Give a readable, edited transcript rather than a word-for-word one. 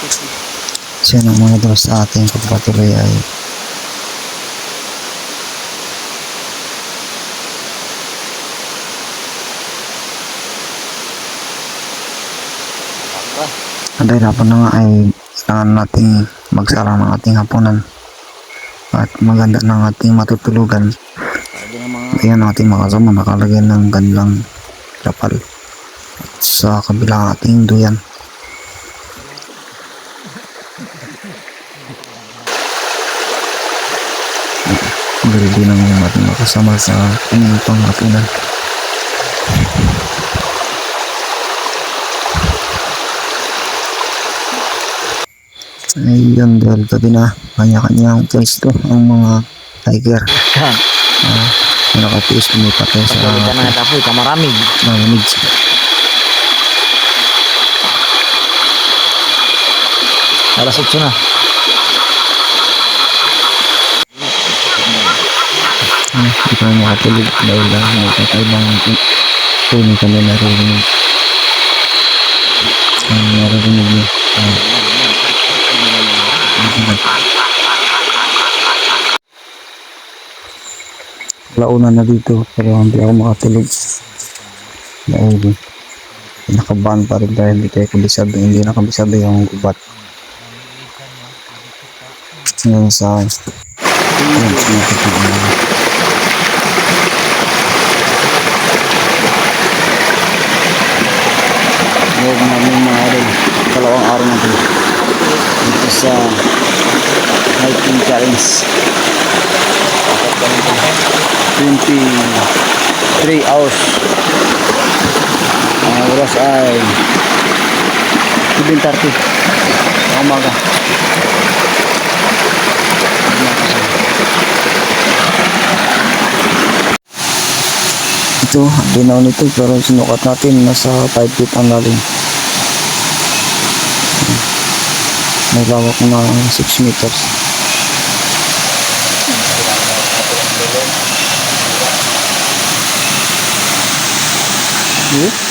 So yun ang mga idol sa ating pagpatuloy ay dahil hapon na nga ay kailangan nating magsara ng ating hapunan at maganda ng ating matutulugan. Ayan ang ating mga kasama, nakalagay ng gandang lapal at sa kabilang ating duyan. Ready na ngayon ating makasama sa ating panghapunan. Ayun, dahil gabi na, kanya-kanyang pwesto ang mga tiger. Nakatiis umipatay sa malamig. Alas 8 na. Hindi pa makatulog dahil lang may kakaibang tuning kami narinig. Ang narinig niyo. Launa na dito pero hindi ako makatulog dahil nakaban pa rin dahil hindi nakabisado yung gubat ngayon sa huwag namin mga rin kalawang araw na dito sa hiking challenge 23 hours. Ang oras ay 7:30 ng umaga. Ito, dinaw nito pero sinukat natin nasa 5 feet ang lalim. May lawak na 6 meters. Hmm?